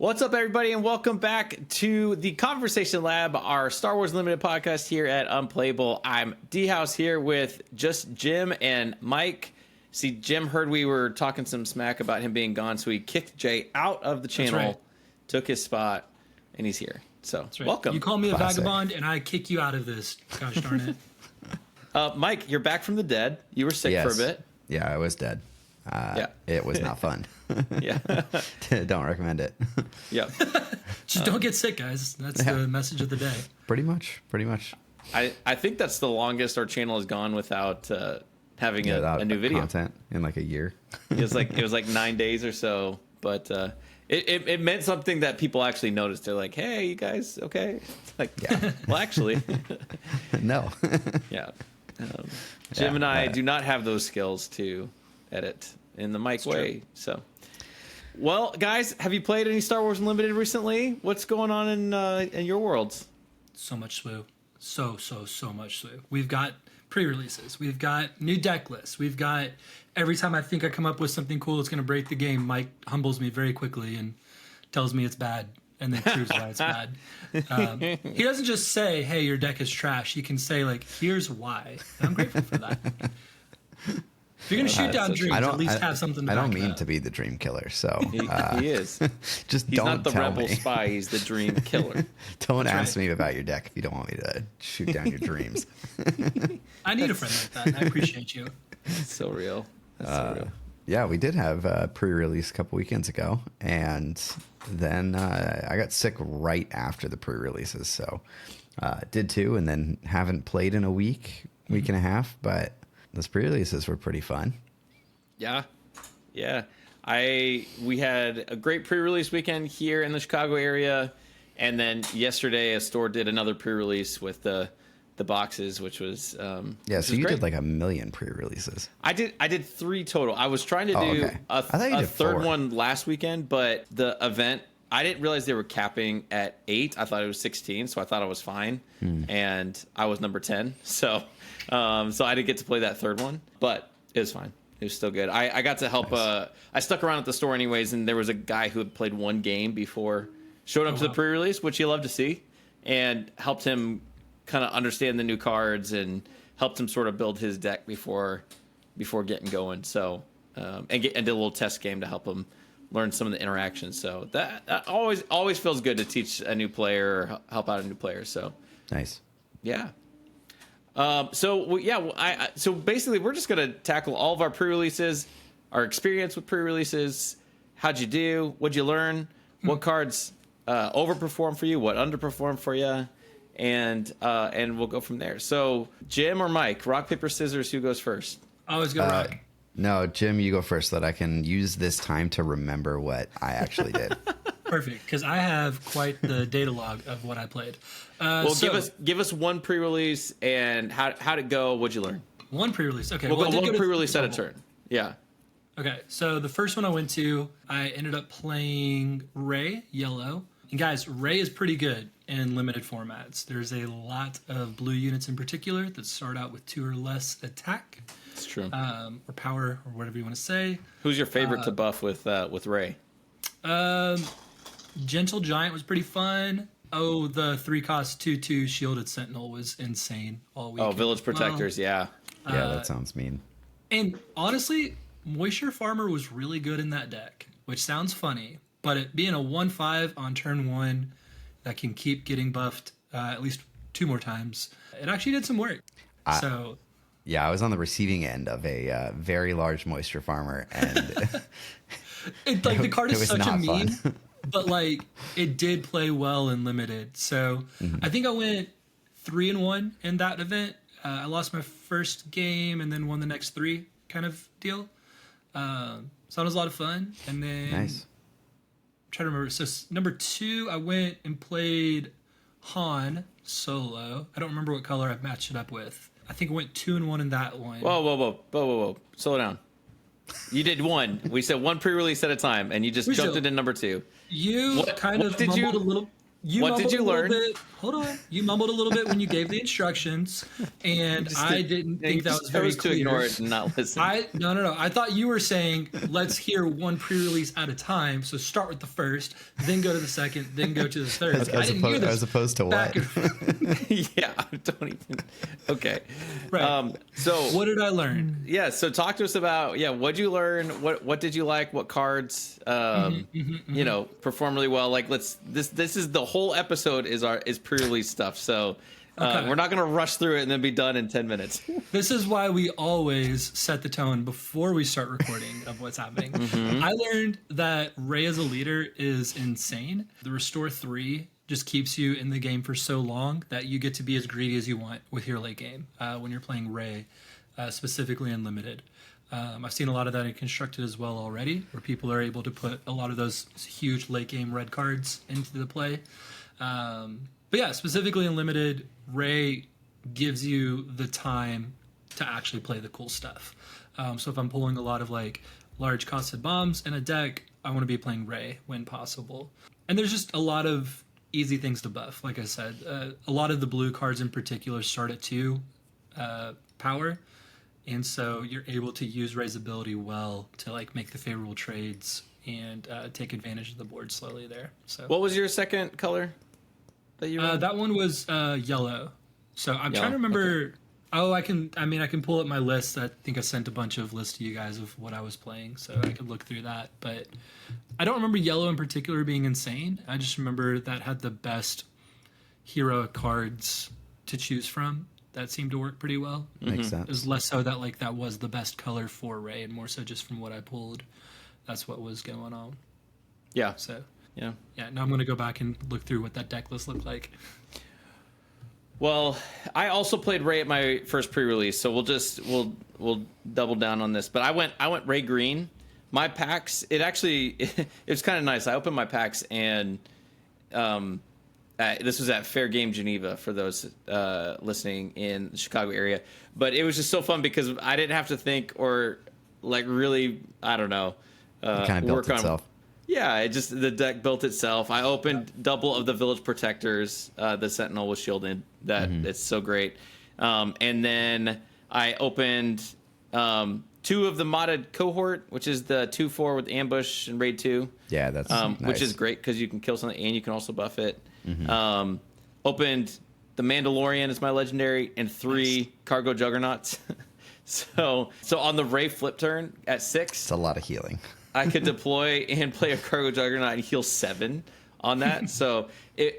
What's up, everybody, and welcome back to the Conversation Lab, our Star Wars Limited podcast here at Unplayable. I'm D-House here with just Jim and Mike. See, Jim heard we were talking some smack about him being gone, so he kicked Jay out of the channel, took his spot, and he's here. So, welcome. You call me a vagabond, and I kick you out of this. Gosh darn it. Mike, you're back from the dead. You were sick for a bit. Yeah, I was dead. It was not fun. Yeah. Don't recommend it. Yep. Just don't get sick, guys. That's the message of the day. Pretty much. I think that's the longest our channel has gone without having a new video content in like a year. It was like 9 days or so, but it meant something that people actually noticed. They're like, "Hey, you guys, okay?" It's like, yeah. Well, actually, no. Yeah. Jim and I do not have those skills to edit in the Mike way. True. So, well, guys, have you played any Star Wars Unlimited recently? What's going on in your worlds? So much SWU. So much SWU. We've got pre-releases. We've got new deck lists. We've got, every time I think I come up with something cool that's going to break the game, Mike humbles me very quickly and tells me it's bad and then proves why it's bad. He doesn't just say, "Hey, your deck is trash." He can say, like, "Here's why." And I'm grateful for that. If you're going to shoot down dreams, at least have something to back I don't mean up. to be the dream killer, so... He is. Just he's don't not the tell rebel me. spy, he's the dream killer. Don't ask me about your deck if you don't want me to shoot down your dreams. I need a friend like that. I appreciate you. It's so real. That's so real. Yeah, we did have a pre-release a couple weekends ago, and then I got sick right after the pre-releases, so did too, and then haven't played in a week and a half, but those pre-releases were pretty fun. Yeah. We had a great pre-release weekend here in the Chicago area, and then yesterday a store did another pre-release with the boxes, which was so you did like 1 million pre-releases. I did 3 total. I was trying to do a third 4. one last weekend, but the event, I didn't realize they were capping at 8. I thought it was 16, so I thought I was fine, and I was number 10, so I didn't get to play that third one, but it was fine. It was still good. I got to help. Nice. I stuck around at the store anyways, and there was a guy who had played one game before, showed up to the pre-release, which you love to see, and helped him kind of understand the new cards and helped him sort of build his deck before getting going. So and did a little test game to help him learn some of the interactions. So that always feels good to teach a new player or help out a new player. So nice. Yeah. So basically we're just gonna tackle all of our pre-releases, our experience with pre-releases. How'd you do? What'd you learn? What cards overperform for you? What underperformed for you? And we'll go from there. So Jim or Mike, rock paper scissors, who goes first? I always go rock. No, Jim, you go first, so that I can use this time to remember what I actually did. Perfect, because I have quite the data log of what I played. Give us one pre-release and how'd it go? What'd you learn? One pre-release. Okay, we'll go one pre-release at a turn. Yeah. Okay, so the first one I went to, I ended up playing Rey, yellow. And guys, Rey is pretty good in limited formats. There's a lot of blue units in particular that start out with 2 or less attack. It's true. Or power, or whatever you want to say. Who's your favorite to buff with Rey? Gentle Giant was pretty fun. Oh, the 3-cost 2/2 shielded Sentinel was insane all week. Oh, Village Protectors, yeah. Yeah, that sounds mean. And honestly, Moisture Farmer was really good in that deck, which sounds funny, but it being a 1/5 on turn 1 that can keep getting buffed at least 2 more times, it actually did some work. Yeah, I was on the receiving end of a very large Moisture Farmer, and the card is such a meme. Fun. But like it did play well in limited, so I think I went 3-1 in that event. I lost my first game and then won the next 3, kind of deal. So that was a lot of fun. And then nice. I'm trying to remember. So number 2, I went and played Han solo. I don't remember what color I matched it up with. I think I went 2-1 in that one. Whoa! Slow down. You did 1. We said 1 pre-release at a time, and you just jumped into number 2. You kind of mumbled a little. What did you learn? Hold on. You mumbled a little bit when you gave the instructions, and I didn't think that was very clear. To ignore it and not listen. No. I thought you were saying let's hear one pre-release at a time. So start with the first, then go to the second, then go to the third. As opposed to what? Yeah, don't even. Okay. Right. So what did I learn? Yeah. So talk to us about what'd you learn? What did you like? What cards? You know, perform really well. Like this is the whole episode is pre-release stuff. So we're not gonna rush through it and then be done in 10 minutes. This is why we always set the tone before we start recording of what's happening. I learned that Rey as a leader is insane. The Restore 3 just keeps you in the game for so long that you get to be as greedy as you want with your late game when you're playing Rey, specifically in Limited. I've seen a lot of that in Constructed as well already, where people are able to put a lot of those huge late game red cards into the play. But yeah, specifically in Limited, Rey gives you the time to actually play the cool stuff. So if I'm pulling a lot of like large costed bombs in a deck, I want to be playing Rey when possible. And there's just a lot of easy things to buff. Like I said, a lot of the blue cards in particular start at 2 power. And so you're able to use Rey's ability well to like make the favorable trades and take advantage of the board slowly there. So what was your second color that you that one was yellow. So I'm trying to remember. Okay. Oh, I can pull up my list. I think I sent a bunch of lists to you guys of what I was playing, so I could look through that. But I don't remember yellow in particular being insane. I just remember that had the best hero cards to choose from. That seemed to work pretty well. Makes sense. It was less so that like that was the best color for Rey, and more so just from what I pulled. That's what was going on. Yeah. So yeah. Now I'm gonna go back and look through what that deck list looked like. Well, I also played Rey at my first pre-release, so we'll double down on this. But I went Rey green. My packs, it was kind of nice. I opened my packs and this was at Fair Game Geneva for those listening in the Chicago area. But it was just so fun because I didn't have to think or like really, I don't know, it kind of built itself. Yeah, the deck built itself. I opened double of the Village Protectors, the Sentinel was shielded. It's so great. And then I opened 2 of the modded cohort, which is the 2/4 with ambush and raid 2. Yeah, that's nice. Which is great because you can kill something and you can also buff it. Opened the Mandalorian as my legendary and 3 cargo juggernauts. so on the Rey flip turn at 6, it's a lot of healing. I could deploy and play a cargo juggernaut and heal 7 on that.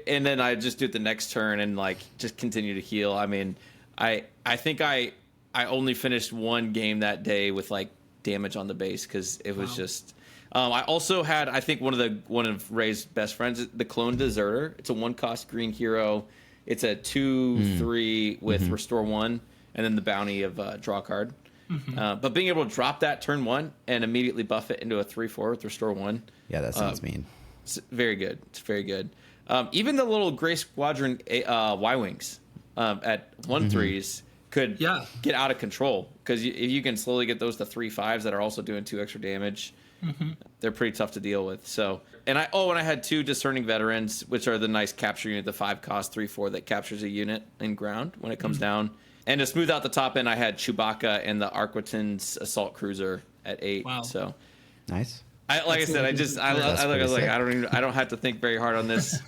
And then I just do it the next turn and like just continue to heal. I mean, I think I only finished 1 game that day with like damage on the base because it was just. I also had, I think one of Rey's best friends, the Clone Deserter. It's a 1-cost green hero. It's a 2/3 with Restore 1 and then the bounty of draw card. But being able to drop that turn 1 and immediately buff it into a 3/4 with Restore 1. Yeah, that sounds mean. It's very good. It's very good. Even the little Gray Squadron Y-Wings at 1/3s could get out of control because you can slowly get those to 3/5s that are also doing 2 extra damage. They're pretty tough to deal with. So, and I had 2 Discerning Veterans, which are the nice capture unit, the 5-cost 3/4 that captures a unit in ground when it comes down. And to smooth out the top end, I had Chewbacca and the Arquitens Assault Cruiser at 8. Wow. So nice. I don't have to think very hard on this.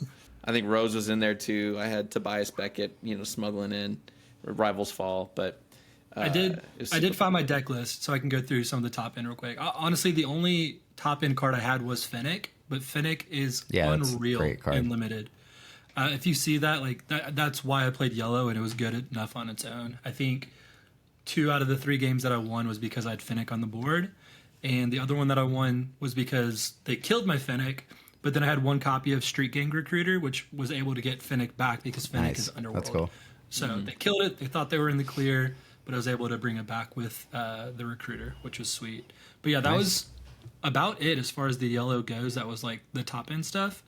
I think Rose was in there too. I had Tobias Beckett, smuggling in Rivals Fall, but I did find my deck list so I can go through some of the top end real quick. Honestly, the only top end card I had was Fennec, but Fennec is unreal in Limited. If you see that, that's why I played yellow, and it was good enough on its own. I think 2 out of the 3 games that I won was because I had Fennec on the board, and the other one that I won was because they killed my Fennec, but then I had 1 copy of Street Gang Recruiter, which was able to get Fennec back because Fennec is Underworld. That's cool. So they killed it. They thought they were in the clear, but I was able to bring it back with the Recruiter, which was sweet. But yeah, that was about it as far as the yellow goes. That was like the top end stuff.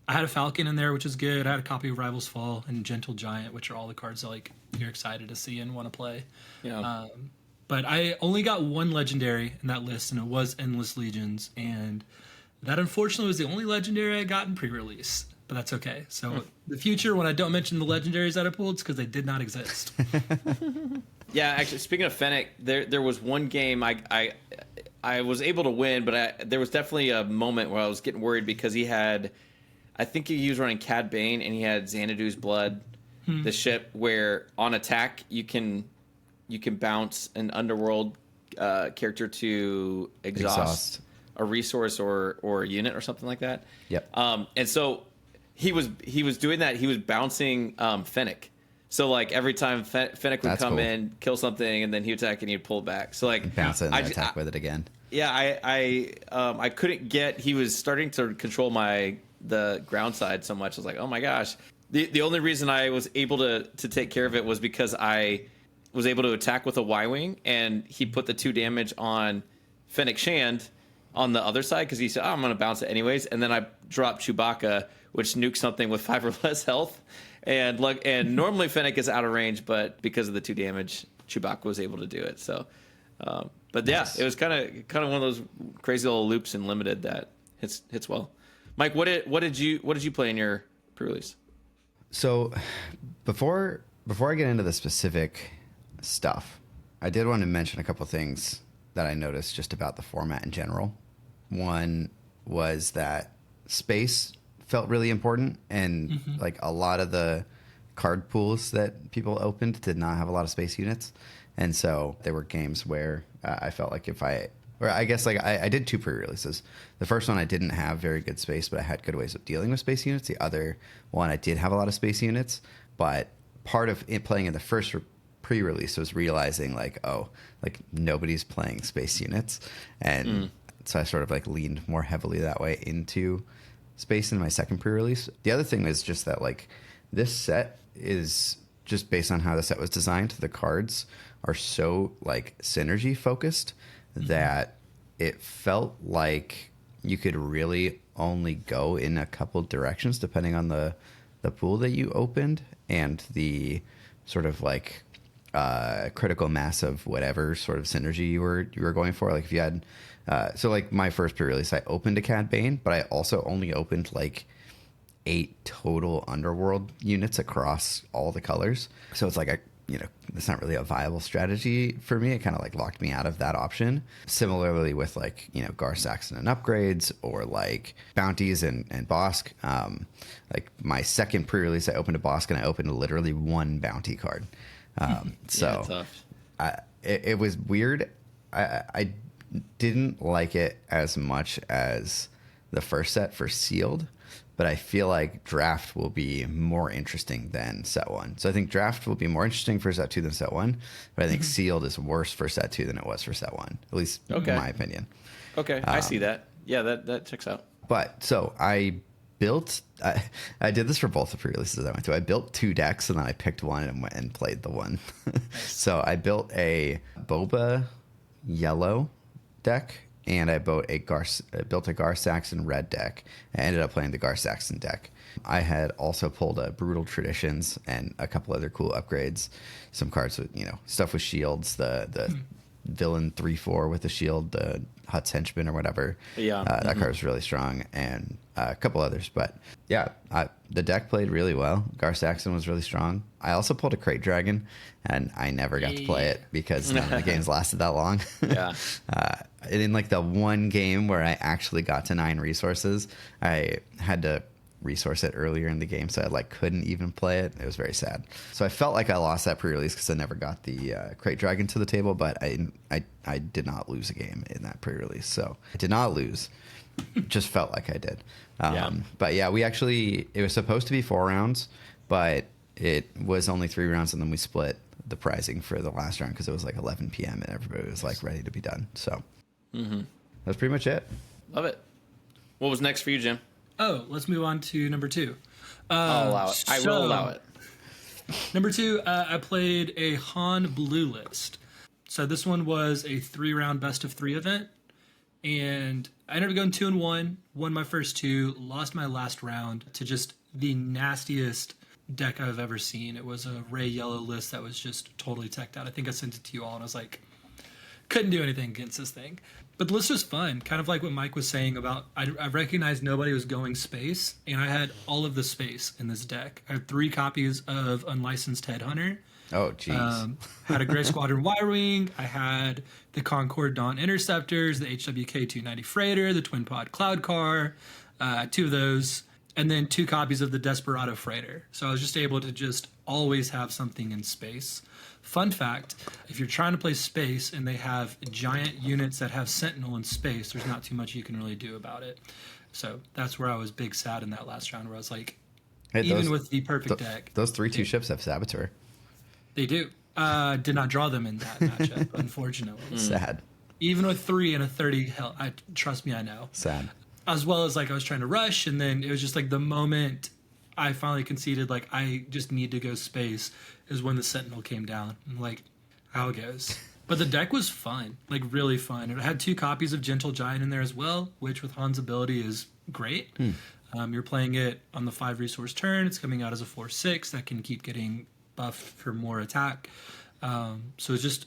I had a Falcon in there, which is good. I had a copy of Rivals Fall and Gentle Giant, which are all the cards that you're excited to see and want to play. Yeah. But I only got 1 legendary in that list, and it was Endless Legions. And that, unfortunately, was the only legendary I got in pre-release. but that's okay. So the future, when I don't mention the legendaries that I pulled, it's because they did not exist. Yeah, actually, speaking of Fennec, there was one game I was able to win, but there was definitely a moment where I was getting worried because I think he was running Cad Bane, and he had Xanadu's Blood, the ship where on attack you can bounce an underworld character to exhaust a resource or a unit or something like that. Yep. And so he was doing that. He was bouncing Fennec. So like every time Fennec would come in, kill something, and then he'd attack and he'd pull back. So like bounce it and attack with it again. Yeah, I couldn't get. He was starting to control the ground side so much. I was like, oh my gosh. The only reason I was able to take care of it was because I was able to attack with a Y-wing, and he put the 2 damage on Fennec Shand on the other side because he said, oh, I'm going to bounce it anyways. And then I dropped Chewbacca, which nukes something with 5 or less health. And normally Fennec is out of range, but because of the 2 damage, Chewbacca was able to do it. So, but yeah, it was kind of one of those crazy little loops in limited that hits well. Mike, what did you play in your pre-release? So, before I get into the specific stuff, I did want to mention a couple things that I noticed just about the format in general. One was that space felt really important, and like a lot of the card pools that people opened did not have a lot of space units, and so there were games where I felt like I did 2 pre-releases. The first one I didn't have very good space, but I had good ways of dealing with space units. The other one I did have a lot of space units, but part of playing in the first pre-release was realizing nobody's playing space units, and so I sort of like leaned more heavily that way into space in my second pre-release. The other thing is just that this set is just based on how the set was designed. The cards are so synergy focused that it felt like you could really only go in a couple directions depending on the pool that you opened and the sort of critical mass of whatever sort of synergy you were going for. Like if you had my first pre-release, I opened a Cad Bane, but I also only opened 8 total underworld units across all the colors. So it's it's not really a viable strategy for me. It kind of locked me out of that option. Similarly with Gar Saxon and upgrades or bounties and Bosk. My second pre-release, I opened a Bosk and I opened literally 1 bounty card. It was weird. I didn't like it as much as the first set for sealed, but I feel like draft will be more interesting than set 1. So I think draft will be more interesting for set 2 than set 1, but I think sealed is worse for set 2 than it was for set 1, at least in my opinion. Okay, I see that. Yeah, that checks out. But so I did this for both the pre-releases I went to. I built 2 decks and then I picked one and went and played the one. So I built a Boba yellow deck and I built a Gar Saxon red deck. I ended up playing the Gar Saxon deck. I had also pulled a Brutal Traditions and a couple other cool upgrades. Some cards with, stuff with shields, the villain 3/4 with the shield, the Hutt's henchman or whatever. Yeah. That card was really strong, and a couple others. But yeah, the deck played really well. Gar Saxon was really strong. I also pulled a Crate Dragon, and I never got to play it because none of the games lasted that long. Yeah. And in the one game where I actually got to 9 resources, I had to resource it earlier in the game, so I couldn't even play it. It was very sad. So I felt like I lost that pre-release because I never got the Crate Dragon to the table, but I did not lose a game in that pre-release. So I did not lose. Just felt like I did. But yeah, it was supposed to be 4 rounds, but it was only 3 rounds, and then we split the pricing for the last round because it was 11 p.m. and everybody was ready to be done. So that's pretty much it. Love it. What was next for you, Jim? Oh, let's move on to number 2. I'll allow it. I will allow it. Number 2, I played a Han Blue List. So this one was a 3-round best of 3 event. And I ended up going 2-1, won my first 2, lost my last round to just the nastiest deck I've ever seen. It was a Ray Yellow list that was just totally teched out. I think I sent it to you all, and I was like, couldn't do anything against this thing. But the list was fun, kind of like what Mike was saying about I recognized nobody was going space, and I had all of the space in this deck. I had 3 copies of Unlicensed Headhunter. Oh, jeez. Had a Gray Squadron Y-Wing. I had the Concord Dawn Interceptors, the HWK 290 Freighter, the Twin Pod Cloud Car, 2 of those, and then 2 copies of the Desperado Freighter. So I was just able to just always have something in space. Fun fact, if you're trying to play space and they have giant units that have Sentinel in space, there's not too much you can really do about it. So that's where I was big sad in that last round, where I was like, Hey, even with the perfect deck. Those 3/2 ships have Saboteur. They do. Did not draw them in that matchup, unfortunately. Sad. Even with 3 and a 30, hell, trust me, I know. Sad. As well as like I was trying to rush, and then it was just like the moment I finally conceded, like I just need to go space, is when the Sentinel came down. I'm like, how it goes. But the deck was fun, like really fun. It had 2 copies of Gentle Giant in there as well, which with Han's ability is great. You're playing it on the 5 resource turn. It's coming out as a 4/6 that can keep getting buffed for more attack. So it's just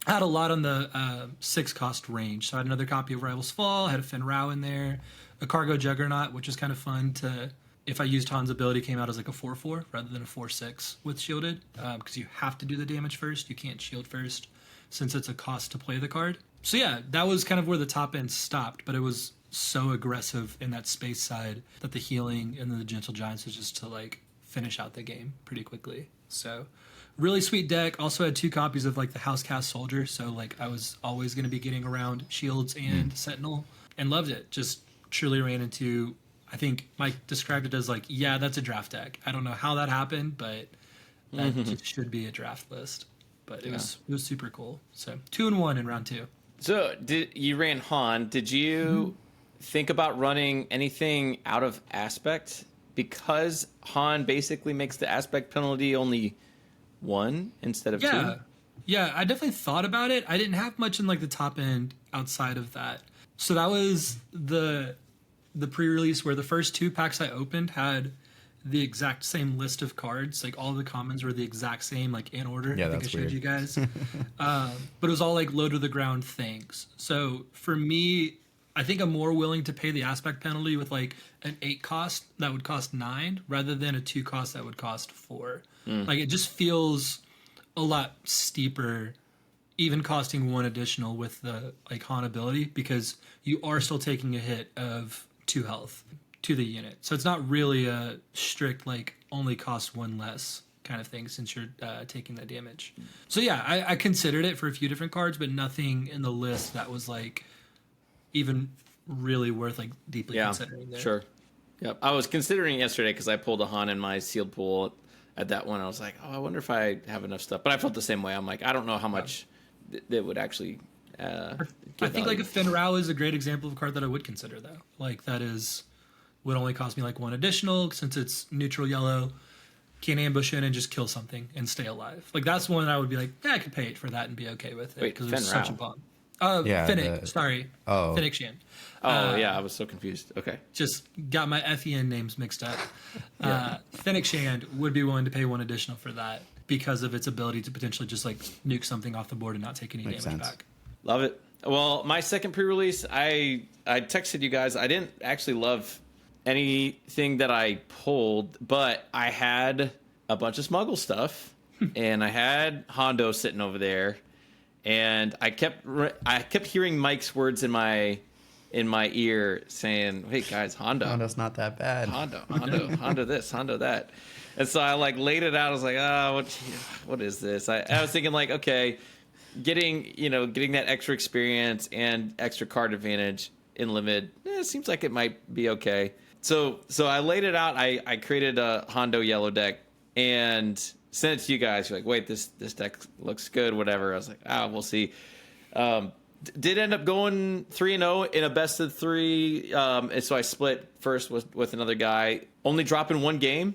had a lot on the 6 cost range. So I had another copy of Rival's Fall, I had a Fenn Rau in there, a Cargo Juggernaut, which is kind of fun to, if I used Han's ability, came out as like a 4/4 rather than a 4/6 with shielded, because you have to do the damage first. You can't shield first since it's a cost to play the card. So yeah, that was kind of where the top end stopped, but it was so aggressive in that space side that the healing and then the Gentle Giants was just to like finish out the game pretty quickly. So really sweet deck. Also had 2 copies of like the Housecast Soldier, so like I was always going to be getting around shields and Sentinel, and loved it. Just truly ran into, I think Mike described it as like, yeah, that's a draft deck. I don't know how that happened, but that just should be a draft list. But it was super cool. So 2-1 in round 2. So you ran Han? Did you think about running anything out of aspect? Because Han basically makes the aspect penalty only 1 instead of 2. Yeah, I definitely thought about it. I didn't have much in like the top end outside of that. So that was the pre-release where the first 2 packs I opened had the exact same list of cards. Like all the commons were the exact same, like in order. Yeah, I think that's I showed weird. you guys. But it was all like low to the ground things. So for me, I think I'm more willing to pay the aspect penalty with like an 8 cost that would cost 9 rather than a 2 cost that would cost 4. Like it just feels a lot steeper, even costing 1 additional with the like Han ability, because you are still taking a hit of 2 health to the unit. So it's not really a strict like only cost 1 less kind of thing since you're taking that damage. So yeah, I considered it for a few different cards, but nothing in the list that was like even really worth like deeply considering there. Sure. Yep. I was considering yesterday because I pulled a Han in my sealed pool at that one. I was like, oh, I wonder if I have enough stuff. But I felt the same way. I'm like, I don't know how much that would actually I think like a Fenn Rau is a great example of a card that I would consider though. Like that would only cost me like 1 additional since it's neutral yellow. Can ambush in and just kill something and stay alive. Like that's one I would be like, yeah, I could pay it for that and be okay with it because it's such a bomb. Finnick, sorry. Oh. Finnick Shand. I was so confused. Okay. Just got my FEN names mixed up. Finnick Shand would be willing to pay 1 additional for that because of its ability to potentially just like nuke something off the board and not take any Makes damage sense. back. Love it. Well, my second pre-release, I texted you guys. I didn't actually love anything that I pulled, but I had a bunch of smuggle stuff, and I had Hondo sitting over there, and I kept hearing Mike's words in my ear saying, "Hey guys, Hondo, Hondo's not that bad. Hondo this, Hondo that." And so I like laid it out. I was like, what is this? I was thinking like, okay, getting that extra experience and extra card advantage in limited, it seems like it might be okay. So I laid it out. I created a Hondo yellow deck and sent it to you guys. You're like, wait, this deck looks good, whatever. I was like, we'll see. Did end up going 3-0 in a best of 3. And so I split first with another guy, only dropping 1 game.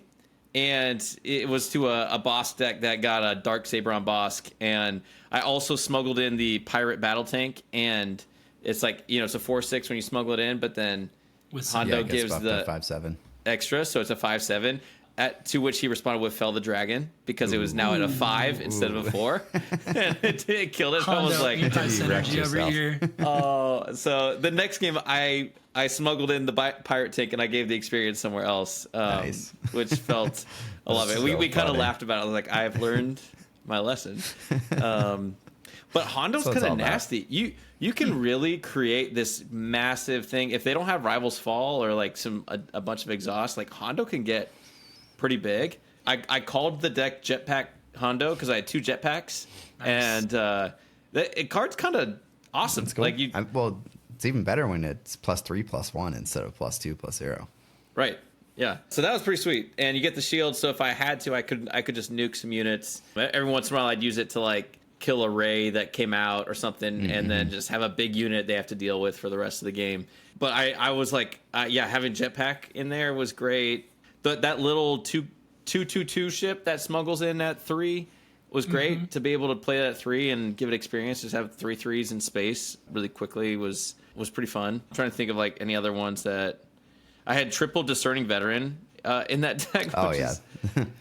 And it was to a boss deck that got a Dark Saber on Bosk. And I also smuggled in the Pirate Battle Tank. And it's like, it's a 4/6 when you smuggle it in, but then Hondo gives the 5/7 extra, so it's a 5/7. To which he responded with "Fell the Dragon" because it was now at a 5 instead of a 4, and it killed it. So I was Hondo, like, anti-synergy over here. oh. So the next game, I smuggled in the pirate tank and I gave the experience somewhere else, Nice. which felt a lot of it. So We kind of funny. laughed about it. I was like, I've learned my lesson. But Hondo's So it's kind all of about. nasty. You can really create this massive thing if they don't have Rivals Fall or like a bunch of exhaust. Like Hondo can get pretty big. I called the deck Jetpack Hondo because I had 2 jetpacks, and the card's kind of awesome. It's cool. Like Well, it's even better when it's +3/+1 instead of +2/0. right. Yeah. So that was pretty sweet. And you get the shield, so if I had to, I could just nuke some units. Every once in a while I'd use it to like kill a Ray that came out or something, and then just have a big unit they have to deal with for the rest of the game. But I was like, having Jetpack in there was great. That little 2/2/2 ship that smuggles in at 3 was great. To be able to play that at 3 and give it experience, just have 3 3s in space really quickly was pretty fun. I'm trying to think of like any other ones that I had. Triple Discerning Veteran in that deck. Oh, which yeah. is,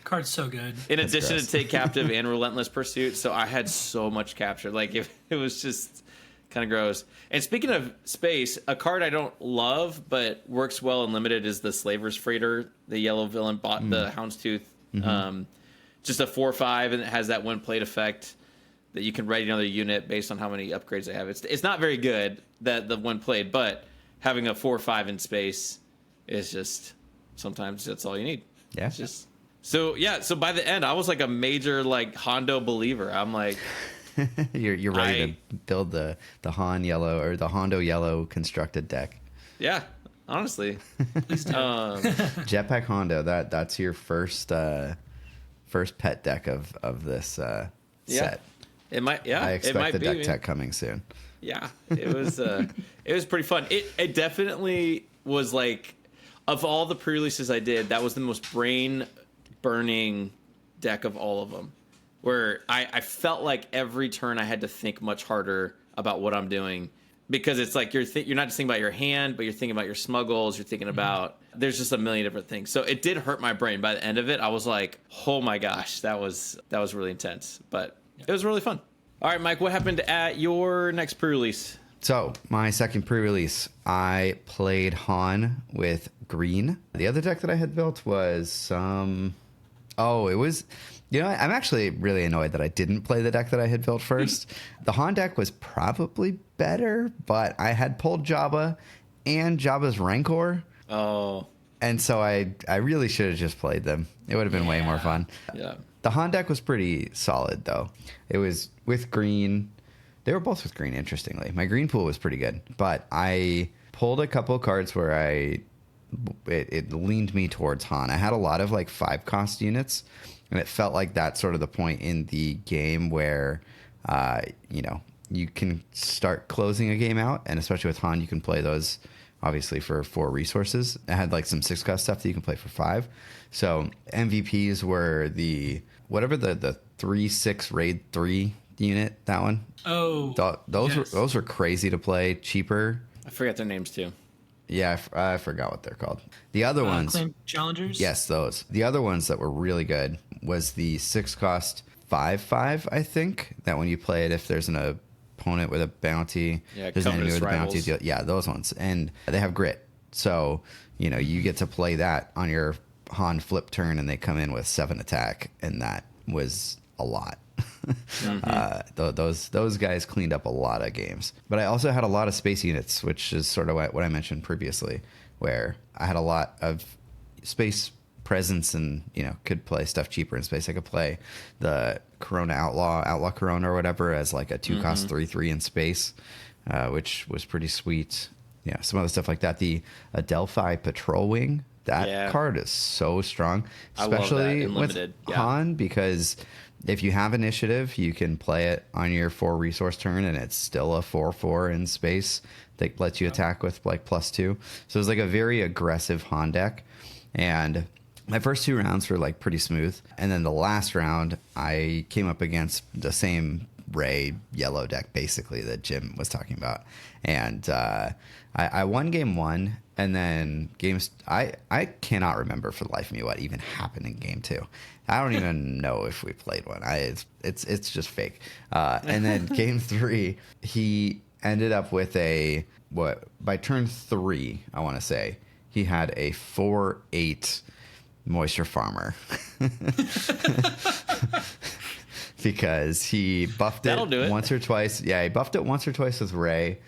Card's so good. in addition gross. to Take Captive and Relentless Pursuit, so I had so much capture. Like it was just kind of gross. And speaking of space, a card I don't love but works well in limited is the Slaver's Freighter. The yellow villain bought the Houndstooth. Just a 4/5, and it has that when played effect that you can ready another unit based on how many upgrades they have. It's not very good that the when played, but having a 4/5 in space is just sometimes that's all you need. Yeah. It's just so by the end I was like a major like Hondo believer. I'm like, You're ready to build the Han yellow or the Hondo yellow constructed deck. yeah, honestly. Please do. Jetpack Hondo, that's your first pet deck of this set. It might, yeah. I it expect might the be, deck man. tech coming soon. Yeah, it was pretty fun. It definitely was like, of all the pre-releases I did, that was the most brain burning deck of all of them. Where I felt like every turn I had to think much harder about what I'm doing, because it's like you're not just thinking about your hand, but you're thinking about your smuggles. You're thinking about there's just a million different things. So it did hurt my brain. By the end of it, I was like, oh my gosh, that was really intense, but it was really fun. All right, Mike, what happened at your next pre-release? So my second pre-release, I played Han with green. The other deck that I had built was it was. You know, I'm actually really annoyed that I didn't play the deck that I had built first. The Han deck was probably better, but I had pulled Jabba and Jabba's Rancor. Oh, And so I really should have just played them. It would have been way more fun. yeah. The Han deck was pretty solid, though. It was with green. They were both with green, interestingly. My green pool was pretty good. But I pulled a couple of cards where it leaned me towards Han. I had a lot of like 5-cost units. And it felt like that's sort of the point in the game where, you can start closing a game out. And especially with Han, you can play those, obviously, for 4 resources. I had like some 6-cost stuff that you can play for 5. So MVPs were the 3/6 raid 3 unit, that one. Oh, Those were crazy to play, cheaper. I forgot their names too. Yeah, I forgot what they're called. The other ones. Claim challengers? Yes, those. The other ones that were really good was the 6-cost 5/5, I think. That when you play it, if there's an opponent with a bounty, Yeah, there's an enemy with a bounty. Rivals. Yeah, those ones. And they have grit. So, you get to play that on your Han flip turn, and they come in with 7 attack. And that was a lot. Those guys cleaned up a lot of games. But I also had a lot of space units, which is sort of what I mentioned previously, where I had a lot of space presence and could play stuff cheaper in space. I could play the Corona Outlaw Corona or whatever as like a 2-cost 3/3 in space, which was pretty sweet. Yeah, some other stuff like that. The Adelphi Patrol Wing, that card is so strong, especially with Han, because if you have initiative, you can play it on your 4 resource turn, and it's still a 4/4 in space that lets you attack with like +2. So it's like a very aggressive Han deck. And my first 2 rounds were like pretty smooth, and then the last round I came up against the same Ray yellow deck basically that Jim was talking about, and I won game 1. And then I cannot remember for the life of me what even happened in game 2. I don't even know if we played one. It's just fake. And then game 3, he ended up with by turn 3, I want to say, he had a 4/8 moisture farmer. Because he buffed it once or twice. Yeah, he buffed it once or twice with Ray.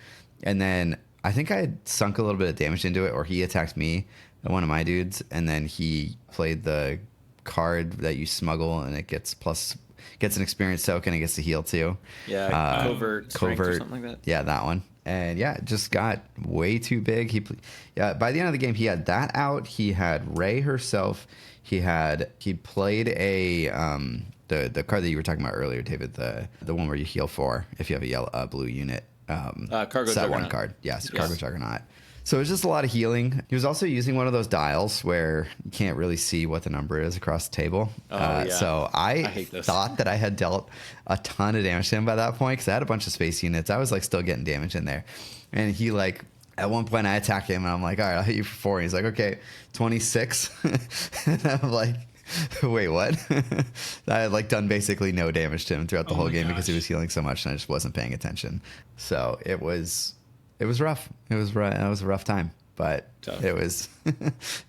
And then I think I had sunk a little bit of damage into it, or he attacked me, one of my dudes, and then he played the card that you smuggle, and it gets an experience token, and gets to heal too. Yeah, covert or something like that. Yeah, that one. And yeah, it just got way too big. By the end of the game, he had that out. He had Ray herself. He played the card that you were talking about earlier, David, the one where you heal 4 if you have a blue unit. Cargo that Juggernaut. one card. Yes, Cargo Juggernaut. So it was just a lot of healing. He was also using one of those dials where you can't really see what the number is across the table. So I thought that I had dealt a ton of damage to him by that point, because I had a bunch of space units. I was like still getting damage in there. And he like, at one point I attacked him and I'm like, all right, I'll hit you for 4. And he's like, okay, 26. And I'm like, wait, what? I had like done basically no damage to him throughout the whole game because he was healing so much and I just wasn't paying attention. So it was rough. It was a rough time, but tough. It was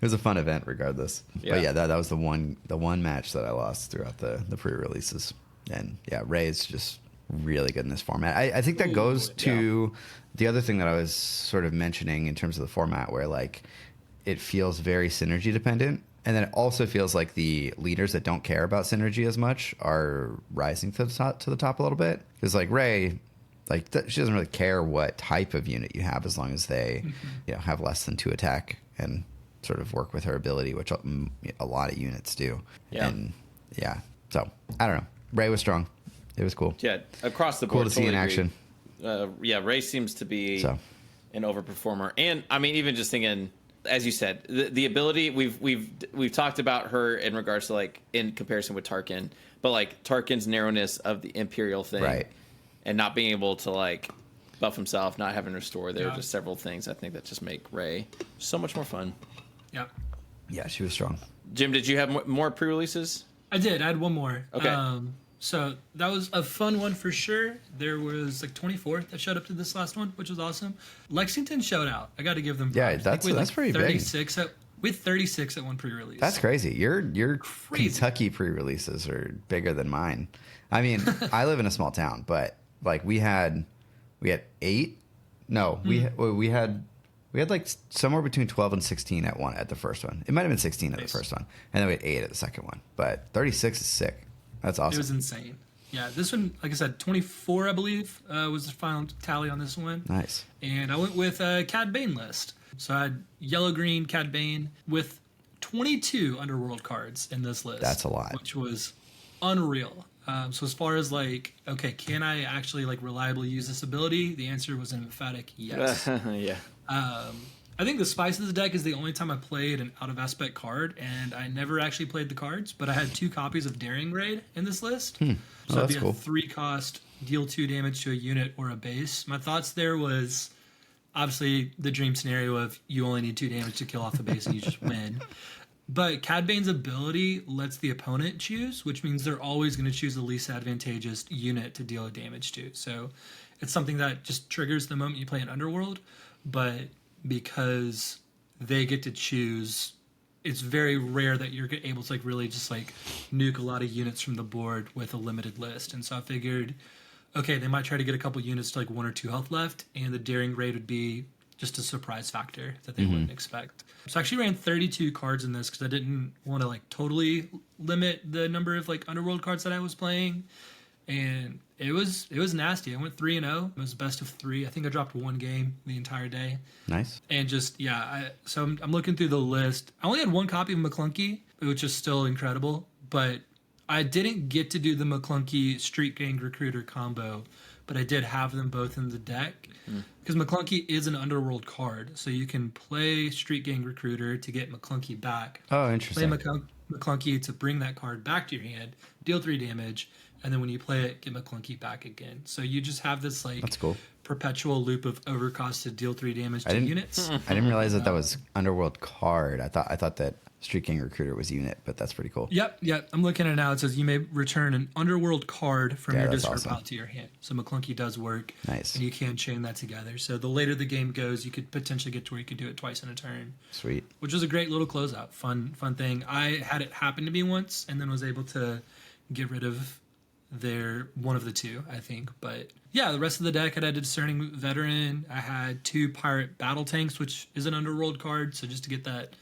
a fun event regardless. Yeah. But yeah, that was the one match that I lost throughout the pre-releases. And yeah, Ray is just really good in this format. I think that goes to the other thing that I was sort of mentioning in terms of the format, where like it feels very synergy dependent. And then it also feels like the leaders that don't care about synergy as much are rising to the top a little bit. Because like Ray, like she doesn't really care what type of unit you have, as long as they have less than 2 attack and sort of work with her ability, which a lot of units do. Yeah. And yeah, so I don't know. Ray was strong. It was cool. Yeah, across the board. Cool to see in action. Ray seems to be an overperformer. And I mean, even just thinking, as you said, the ability, we've talked about her in regards to like in comparison with Tarkin, but like Tarkin's narrowness of the Imperial thing, right, and not being able to like buff himself, not having restore. There are just several things I think that just make Ray so much more fun. Yeah, she was strong. Jim, did you have more pre-releases? I did. I had one more. Okay. So that was a fun one for sure. There was like 24 that showed up to this last one, which was awesome. Lexington showed out. I got to give them props. Yeah, that's pretty 36 big. With 36 at one pre-release. That's crazy. Your Kentucky pre-releases are bigger than mine. I mean, I live in a small town, but like we had 8. No, we had like somewhere between 12 and 16 at the first one. It might have been 16 at the first one, and then we had 8 at the second one. But 36 is sick. That's awesome. It was insane. Yeah, this one, like I said, 24, I believe, was the final tally on this one. Nice. And I went with a Cad Bane list. So I had yellow-green Cad Bane with 22 Underworld cards in this list. That's a lot. Which was unreal. So as far as like, okay, can I actually like reliably use this ability? The answer was an emphatic yes. Yeah. I think the Spice of the deck is the only time I played an out-of-aspect card, and I never actually played the cards, but I had 2 copies of Daring Raid in this list. So it'd be cool. a 3-cost, deal 2 damage to a unit or a base. My thoughts there was obviously the dream scenario of you only need 2 damage to kill off the base and you just win. But Cad Bane's ability lets the opponent choose, which means they're always going to choose the least advantageous unit to deal damage to. So it's something that just triggers the moment you play an Underworld, but because they get to choose, it's very rare that you're able to like really just like nuke a lot of units from the board with a limited list. And so I figured, okay, they might try to get a couple units to like 1 or 2 health left, and the Daring Raid would be just a surprise factor that they wouldn't expect. So I actually ran 32 cards in this because I didn't want to like totally limit the number of like Underworld cards that I was playing. And it was nasty. I went 3-0. It was best of 3. I think I dropped 1 game the entire day. Nice. And just so I'm looking through the list. I only had 1 copy of McClunky, which is still incredible. But I didn't get to do the McClunky Street Gang Recruiter combo, but I did have them both in the deck because McClunky is an Underworld card, so you can play Street Gang Recruiter to get McClunky back. Oh, interesting. Play McClunky to bring that card back to your hand, deal 3 damage. And then when you play it, get McClunky back again. So you just have this like That's cool. perpetual loop of overcosted deal 3 damage to units. I didn't realize that was Underworld card. I thought that Street Gang Recruiter was unit, but that's pretty cool. Yep. I'm looking at it now. It says you may return an Underworld card from your that's discard awesome. pile to your hand. So McClunky does work. Nice. And you can chain that together. So the later the game goes, you could potentially get to where you could do it twice in a turn. Sweet. Which was a great little closeout. Fun thing. I had it happen to me once and then was able to get rid of one of the two, I think. But yeah, the rest of the deck, I had a Discerning Veteran. I had 2 Pirate Battle Tanks, which is an Underworld card. So just to get that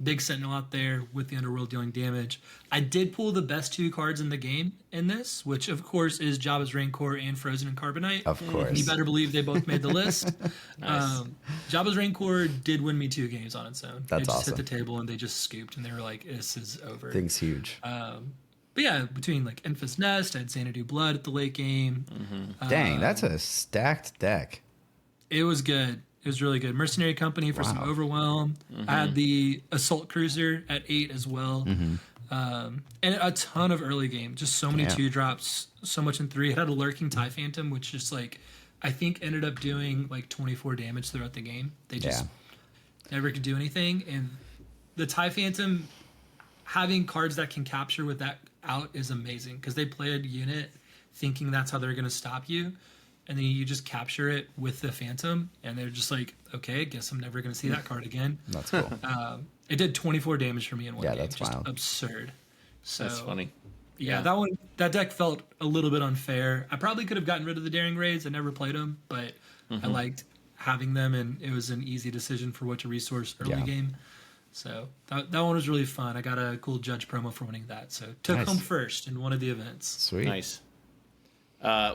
big Sentinel out there with the Underworld dealing damage. I did pull the best 2 cards in the game in this, which of course is Jabba's Rancor and Frozen and Carbonite. Of course. You better believe they both made the list. Nice. Jabba's Rancor did win me 2 games on its own. That's they just awesome. hit the table and they just scooped and they were like, this is over. Thing's huge. But yeah, between like Enfys Nest, I had Xanadu Blood at the late game. Dang, that's a stacked deck. It was good. It was really good. Mercenary Company for some Overwhelm. I had the Assault Cruiser at 8 as well. And a ton of early game. Just so many 2-drops, so much in 3. I had a Lurking TIE Phantom, which just like, I think ended up doing like 24 damage throughout the game. They just never could do anything. And the TIE Phantom, having cards that can capture with that out is amazing. Because they play a unit thinking that's how they're going to stop you. And then you just capture it with the Phantom, and they're just like, okay, guess I'm never going to see that card again. That's cool. It did 24 damage for me in one game. that's just wild. Absurd. So, That's funny. Yeah, that deck felt a little bit unfair. I probably could have gotten rid of the Daring Raids. I never played them, but I liked having them, and it was an easy decision for what to resource early game. So that one was really fun. I got a cool judge promo for winning that. So took home first in one of the events. Sweet. Nice.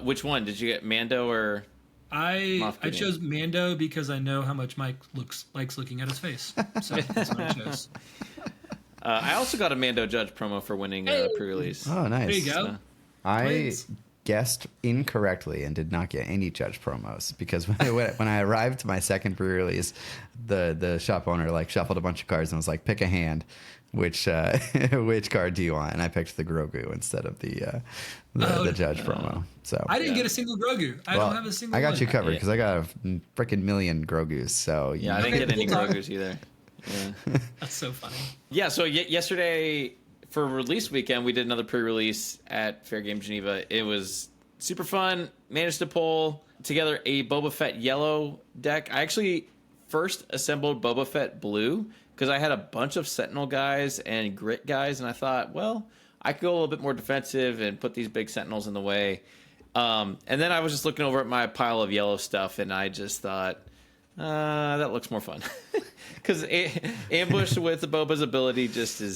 Which one did you get, Mando or? I chose Mando because I know how much Mike likes looking at his face. So that's what I chose. I also got a Mando Judge promo for winning pre-release. Oh, nice. There you go. So, I Twins. guessed incorrectly and did not get any judge promos because when I arrived to my second pre-release, the shop owner like shuffled a bunch of cards and was like, pick a hand. Which card do you want? And I picked the Grogu instead of the judge promo. So I didn't get a single Grogu. I don't have a single. I got one. you covered because I got a freaking million Grogus. So yeah, I didn't get any Grogus either. Yeah. That's so funny. Yeah, so yesterday for release weekend, we did another pre-release at Fair Game Geneva. It was super fun. Managed to pull together a Boba Fett yellow deck. I actually first assembled Boba Fett blue because I had a bunch of Sentinel guys and Grit guys, and I thought, well, I could go a little bit more defensive and put these big Sentinels in the way. And then I was just looking over at my pile of yellow stuff, and I just thought, that looks more fun. Because ambush with the Boba's ability just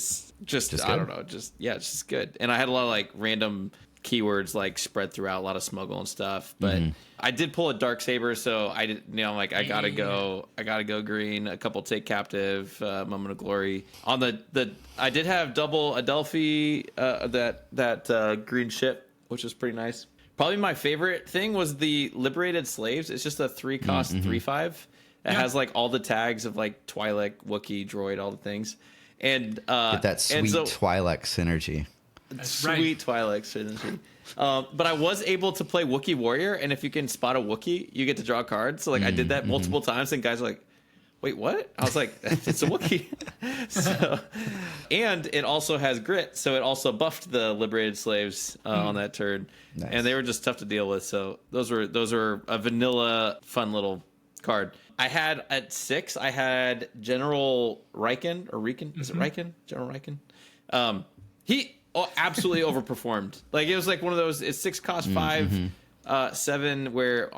I don't know, it's just good. And I had a lot of like random keywords like spread throughout, a lot of smuggle and stuff. But I did pull a Darksaber, so I did, like I gotta go green. A couple take captive, moment of glory. On the I did have double Adelphi, that green ship, which was pretty nice. Probably my favorite thing was the Liberated Slaves. It's just a 3-cost 3/5. It has like all the tags of like Twi'lek, Wookiee, Droid, all the things, and get that sweet Twi'lek synergy. Sweet Twi'lek synergy. But I was able to play Wookiee Warrior, and if you can spot a Wookiee, you get to draw a card. So like I did that multiple times, and guys are like, "Wait, what?" I was like, "It's a Wookiee." So, and it also has grit, so it also buffed the Liberated Slaves on that turn, and they were just tough to deal with. So those were a vanilla, fun little card. I had at 6. I had General Riken or Riken. Is it Riken? General Riken. He absolutely overperformed. Like it was like one of those. It's 6 cost 5, 7 where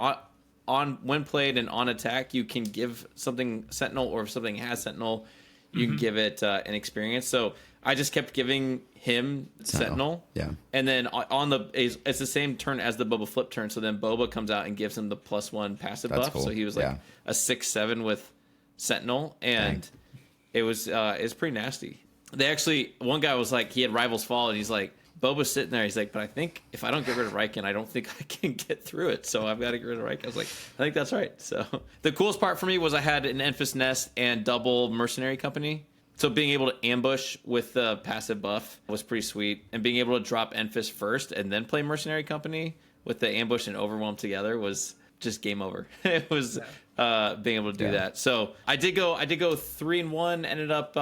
on when played and on attack you can give something Sentinel, or if something has Sentinel, you can give it an experience. So I just kept giving him Sentinel. Yeah. And then it's the same turn as the Boba flip turn. So then Boba comes out and gives him the +1 passive buff. Cool. So he was like a 6/7 with Sentinel, and it was pretty nasty. They actually, one guy was like, he had Rivals Fall, and he's like, Boba's sitting there. He's like, but I think if I don't get rid of Riken, I don't think I can get through it. So I've got to get rid of Riken. I was like, I think that's right. So the coolest part for me was I had an Enfys Nest and double Mercenary Company. So being able to ambush with the passive buff was pretty sweet. And being able to drop Enfys first and then play Mercenary Company with the ambush and overwhelm together was just game over. It was being able to do that. So I did go 3-1. Ended up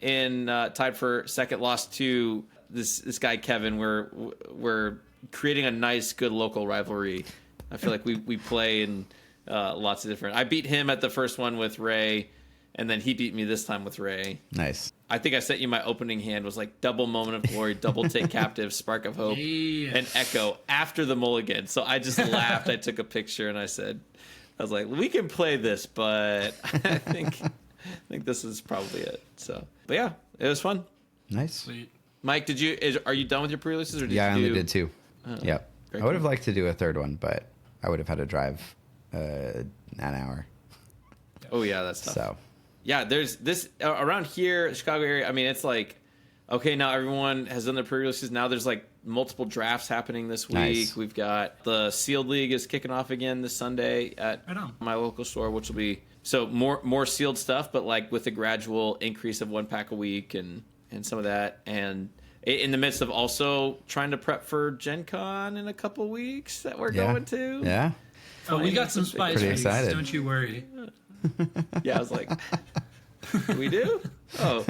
in tied for second. Lost to this guy Kevin. We're creating a nice, good local rivalry. I feel like we play in lots of different. I beat him at the first one with Ray, and then he beat me this time with Ray. Nice. I think I sent you my opening hand was like double moment of glory, double take captive, spark of hope, and echo after the mulligan. So I just laughed. I took a picture and I was like, we can play this, but I think this is probably it. So, but yeah, it was fun. Nice. Sweet. Mike, are you done with your pre-releases? Or did I you only did 2. Yep. I would have liked to do a third one, but I would have had to drive an hour. Oh yeah, that's tough. So. Yeah, there's this around here, Chicago area. I mean, it's like, okay, now everyone has done their pre-releases. Now there's like multiple drafts happening this week. Nice. We've got the Sealed League is kicking off again this Sunday at my local store, which will be so more sealed stuff, but like with a gradual increase of 1 pack a week and some of that. And in the midst of also trying to prep for GenCon in a couple weeks that we're going to. Yeah. Oh, we got some spice Pretty weeks. excited. Don't you worry. Yeah, I was like, we do? Oh.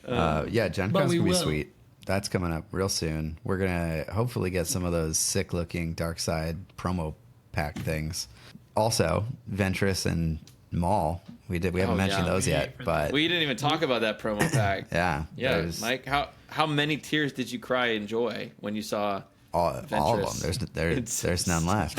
Yeah, GenCon's But going we to be will. sweet. That's coming up real soon. We're going to hopefully get some of those sick-looking Dark Side promo pack things. Also, Ventress and Maul. We haven't mentioned those yet, but We didn't even talk about that promo pack. yeah. Yeah, Mike, how many tears did you cry in joy when you saw all of them. There's none left.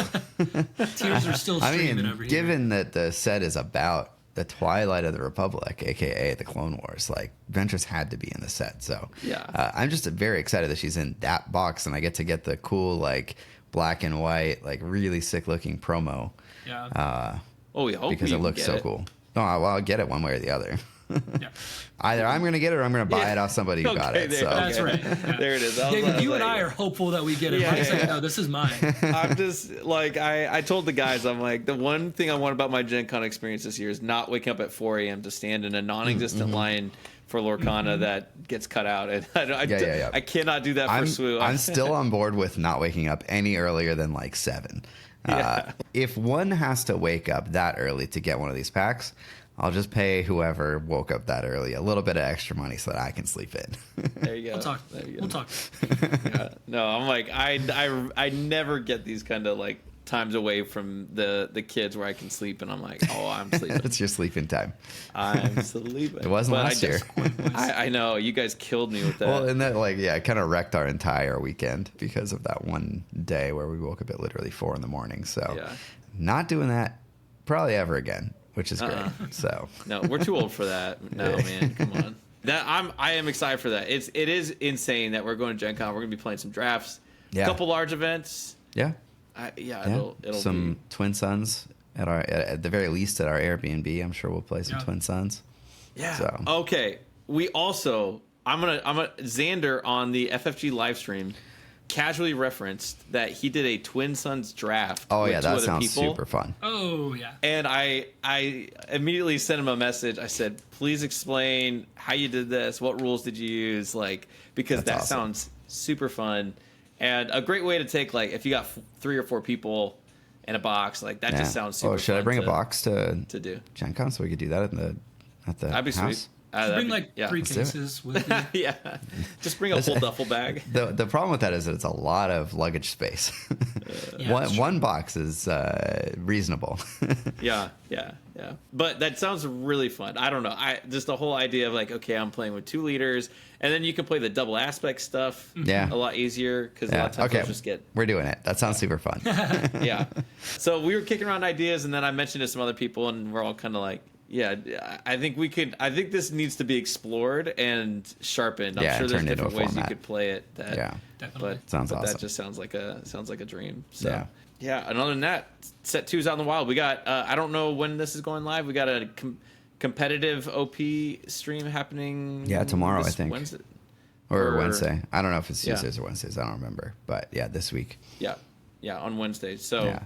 Tears are still streaming over here. Given that the set is about the Twilight of the Republic, aka the Clone Wars, like Ventress had to be in the set. So yeah, I'm just very excited that she's in that box, and I get to get the cool like black and white, like really sick looking promo. Yeah. We hope because it looks so cool. No, I'll get it one way or the other. Yeah. Either I'm going to get it or I'm going to buy it off somebody who got it. So. That's right. Yeah. There it is. David, you and I are hopeful that we get it. Mike's like, no, this is mine. I'm just like, I told the guys, I'm like, the one thing I want about my Gen Con experience this year is not waking up at 4 a.m. to stand in a non-existent line for Lorcana that gets cut out. And I cannot do that for SWU. I'm still on board with not waking up any earlier than like 7. If one has to wake up that early to get one of these packs, I'll just pay whoever woke up that early a little bit of extra money so that I can sleep in. There you go. We'll talk. Yeah. No, I'm like, I never get these kind of like times away from the kids where I can sleep, and I'm like, oh, I'm sleeping. It's your sleeping time. I'm sleeping. It wasn't last year. I know you guys killed me with that. Well, and that it kind of wrecked our entire weekend because of that one day where we woke up at literally 4 in the morning. So not doing that probably ever again, which is great. So no, we're too old for that. No, man, come on. I am excited for that. It is insane that we're going to Gen Con. We're going to be playing some drafts, a couple large events. Yeah. It'll some be... Twin Suns at the very least at our Airbnb. I'm sure we'll play some Twin Suns. Yeah. So. Okay. We also I'm gonna Xander on the FFG live stream casually referenced that he did a Twin Suns draft. Oh with yeah, that sounds super fun. Oh yeah. And I immediately sent him a message. I said, please explain how you did this. What rules did you use? Like, because That's that awesome. sounds super fun. And a great way to take, like, if you got 3 or 4 people in a box, like, that just sounds super fun. Oh, should I bring a box to do Gen Con so we could do that at the That'd be house? Sweet. Bring like 3 cases with you. Yeah. Just bring a whole duffel bag. The problem with that is that it's a lot of luggage space. One box is reasonable. Yeah. But that sounds really fun. I don't know. Just the whole idea of like, okay, I'm playing with 2 leaders, and then you can play the double aspect stuff a lot easier because a lot of times they'll just get... We're doing it. That sounds super fun. Yeah. So we were kicking around ideas, and then I mentioned to some other people, and we're all kind of like, yeah, I think this needs to be explored and sharpened. I'm sure there's different ways you could play it. Definitely. Sounds awesome. That just sounds like a dream. So yeah. And other than that, set 2's out in the wild. We got I don't know when this is going live. We got a competitive OP stream happening. Yeah, tomorrow I think. Wednesday. Or Wednesday. I don't know if it's Tuesdays or Wednesdays. I don't remember. But yeah, this week. Yeah, on Wednesday. So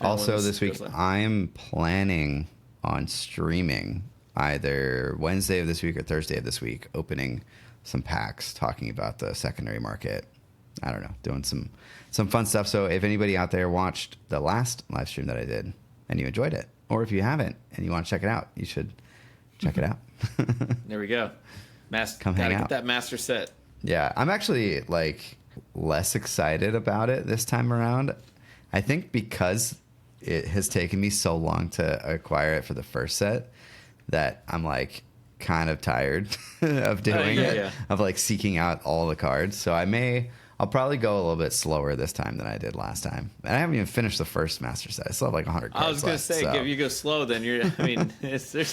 also this week, I'm planning on streaming either Wednesday of this week or Thursday of this week, opening some packs, talking about the secondary market I don't know, doing some fun stuff. So if anybody out there watched the last live stream that I did and you enjoyed it, or if you haven't and you want to check it out, you should check it out. There we go. Come hang gotta out. get that master set. Yeah, I'm actually like less excited about it this time around. I think because it has taken me so long to acquire it for the first set that I'm like kind of tired of doing it, of like seeking out all the cards. So I'll probably go a little bit slower this time than I did last time. And I haven't even finished the first master set. I still have like 100 cards I was gonna left, say, so. if you go slow, then there's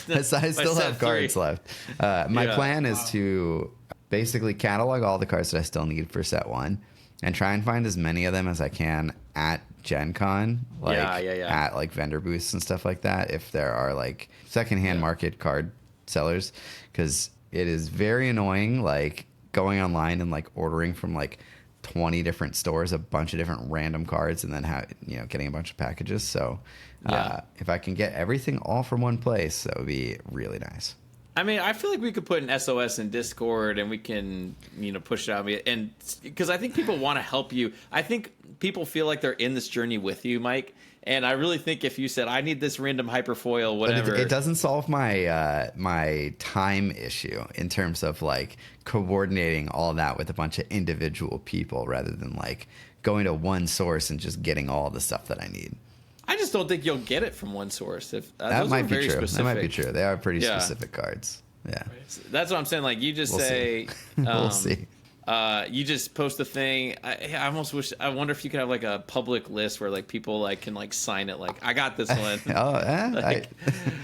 no, I still have cards left. My plan is to basically catalog all the cards that I still need for set 1 and try and find as many of them as I can at GenCon, at like vendor booths and stuff like that, if there are like secondhand market card sellers, because it is very annoying like going online and like ordering from like 20 different stores a bunch of different random cards and then getting a bunch of packages. So if I can get everything all from one place, that would be really nice. I mean, I feel like we could put an SOS in Discord and we can, push it out. And because I think people want to help you. I think people feel like they're in this journey with you, Mike. And I really think if you said, I need this random hyperfoil, whatever. But it doesn't solve my my time issue in terms of like coordinating all that with a bunch of individual people rather than like going to one source and just getting all the stuff that I need. I just don't think you'll get it from one source. If that those might are be very true. specific. That might be true. They are pretty specific cards. Yeah, that's what I'm saying. Like you just We'll say, see. We'll see. You just post a thing. I almost wish. I wonder if you could have like a public list where like people like can like sign it. Like I got this one. I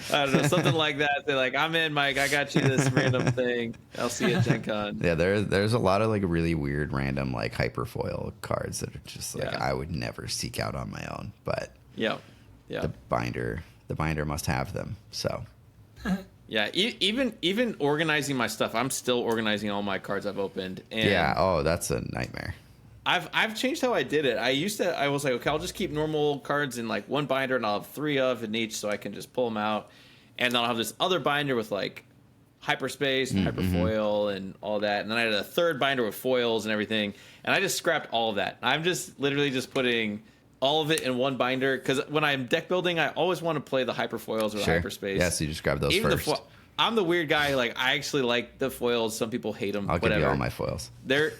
don't know, something like that. They're like, I'm in, Mike. I got you this random thing. I'll see you at Gen Con. Yeah, there's a lot of like really weird random like hyperfoil cards that are just like I would never seek out on my own. But the binder must have them. So. Yeah, even organizing my stuff, I'm still organizing all my cards I've opened. And that's a nightmare. I've changed how I did it. I was like, okay, I'll just keep normal cards in like one binder, and I'll have 3 of in each, so I can just pull them out. And then I'll have this other binder with like hyperspace and hyperfoil and all that. And then I had a third binder with foils and everything. And I just scrapped all of that. I'm just literally just putting all of it in one binder, because when I'm deck building, I always want to play the hyperfoils or the hyperspace. Yeah, so you just grab those first. I'm the weird guy. Like I actually like the foils. Some people hate them. I'll give you all my foils. They're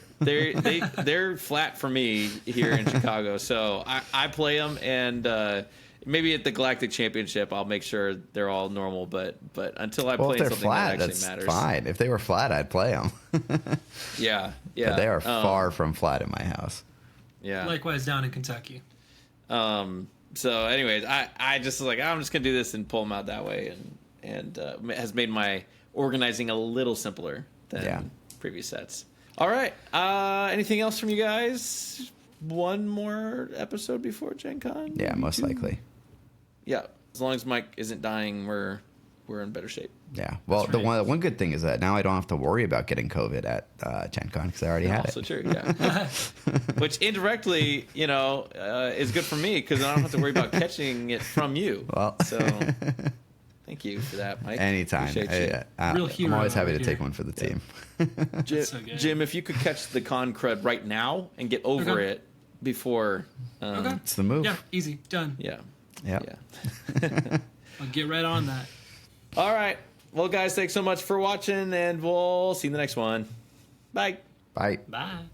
flat for me here in Chicago. So I play them, and maybe at the Galactic Championship I'll make sure they're all normal. But until I play something flat, that actually matters, fine. If they were flat, I'd play them. yeah. But they are far from flat in my house. Yeah. Likewise down in Kentucky. So anyways, I just was like, I'm just gonna do this and pull them out that way, and has made my organizing a little simpler than previous sets. All right, anything else from you guys? One more episode before Gen Con? Yeah, most likely. Yeah, as long as Mike isn't dying, we're in better shape. Yeah. Well, the one good thing is that now I don't have to worry about getting COVID at Gen Con because I already had also it. True, yeah. Which indirectly, is good for me because I don't have to worry about catching it from you. Well, so thank you for that, Mike. Anytime. Real hero I'm always happy to here. take one for the team. Jim, if you could catch the con crud right now and get over it before, it's the move. Yeah, easy, done. Yeah. I'll get right on that. All right. Well, guys, thanks so much for watching, and we'll see you in the next one. Bye. Bye. Bye.